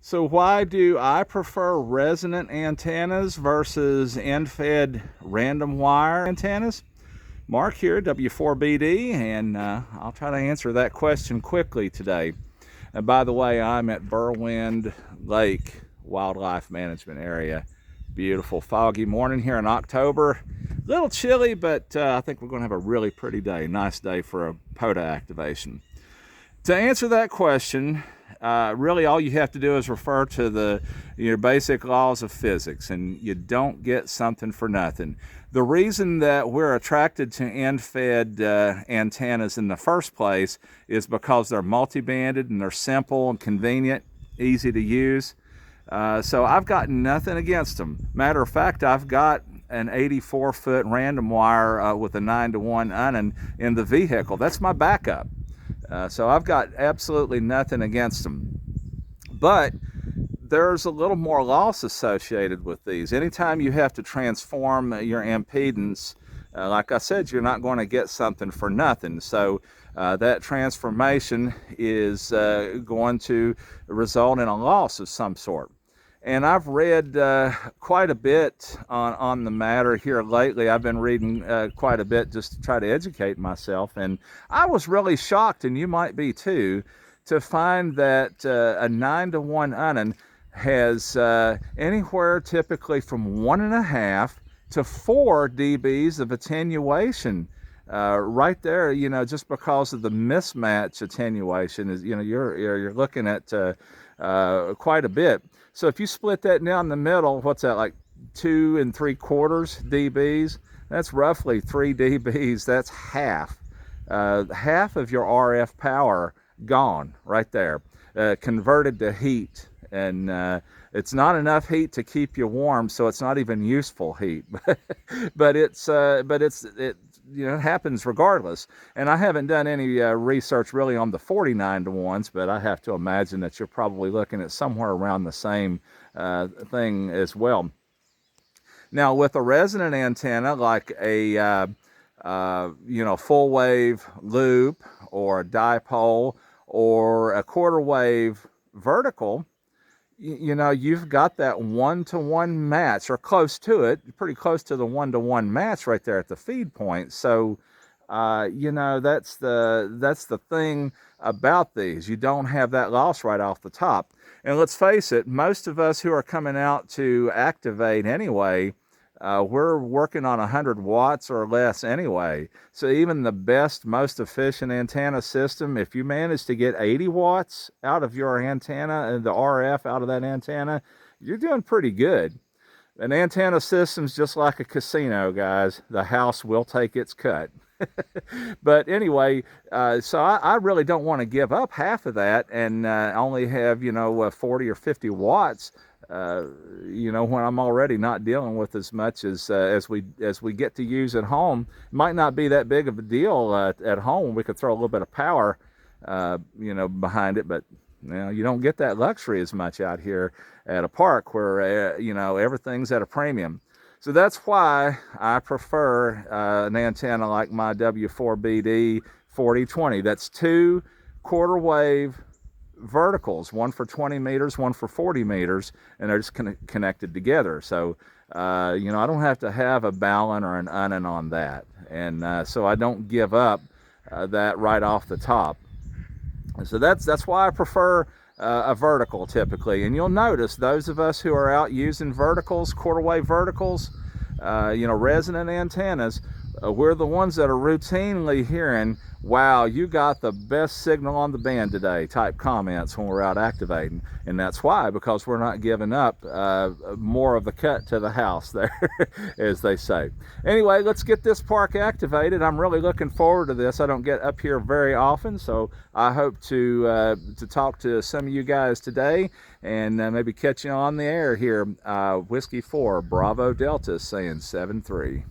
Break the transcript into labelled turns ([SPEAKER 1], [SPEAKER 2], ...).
[SPEAKER 1] So why do I prefer resonant antennas versus end-fed random wire antennas? Mark here, W4BD, and I'll try to answer that question quickly today. And by the way, I'm at Berwind Lake Wildlife Management Area. Beautiful foggy morning here in October. A little chilly, but I think we're going to have a really pretty day. Nice day for a POTA activation. To answer that question, really all you have to do is refer to your basic laws of physics, and you don't get something for nothing. The reason that we're attracted to end-fed antennas in the first place is because they're multi-banded and they're simple and convenient, easy to use. So I've got nothing against them. Matter of fact, I've got an 84-foot random wire with a 9-to-1 unun in the vehicle. That's my backup. So I've got absolutely nothing against them. But there's a little more loss associated with these. Anytime you have to transform your impedance, like I said, you're not going to get something for nothing. So that transformation is going to result in a loss of some sort. And I've read quite a bit on the matter here lately. I've been reading quite a bit just to try to educate myself. And I was really shocked, and you might be too, to find that a 9-to-1 unun has anywhere typically from 1.5 to 4 dBs of attenuation. Right there, just because of the mismatch attenuation, is you're looking at quite a bit. So if you split that down the middle, what's that, like 2 3/4 dBs? That's roughly 3 dBs. That's half of your RF power gone right there, converted to heat. And it's not enough heat to keep you warm, so it's not even useful heat. but it happens regardless. And I haven't done any research really on the 49-to-1s, but I have to imagine that you're probably looking at somewhere around the same thing as well. Now, with a resonant antenna like a full wave loop or a dipole or a quarter wave vertical, you've got that 1-to-1 match, or close to it, pretty close to the 1-to-1 match right there at the feed point. So, that's the thing about these. You don't have that loss right off the top. And let's face it, most of us who are coming out to activate anyway, we're working on 100 watts or less anyway. So even the best, most efficient antenna system, if you manage to get 80 watts out of your antenna and the RF out of that antenna, you're doing pretty good. An antenna system's just like a casino, guys. The house will take its cut. But anyway, so I really don't want to give up half of that and only have 40 or 50 watts. When I'm already not dealing with as much as we get to use at home. It might not be that big of a deal at home. We could throw a little bit of power behind it, but you don't get that luxury as much out here at a park where everything's at a premium. So that's why I prefer an antenna like my W4BD 4020. That's 2 quarter wave verticals, one for 20 meters, one for 40 meters, and they're just connected together. So, I don't have to have a balun or an unun on that. And so I don't give up that right off the top. So that's why I prefer a vertical typically. And you'll notice those of us who are out using verticals, quarter wave verticals, resonant antennas, we're the ones that are routinely hearing, "Wow, you got the best signal on the band today," type comments when we're out activating. And that's why, because we're not giving up more of the cut to the house there, as they say. Anyway, let's get this park activated. I'm really looking forward to this. I don't get up here very often, so I hope to talk to some of you guys today and maybe catch you on the air here. Whiskey 4, Bravo Delta, saying 7-3.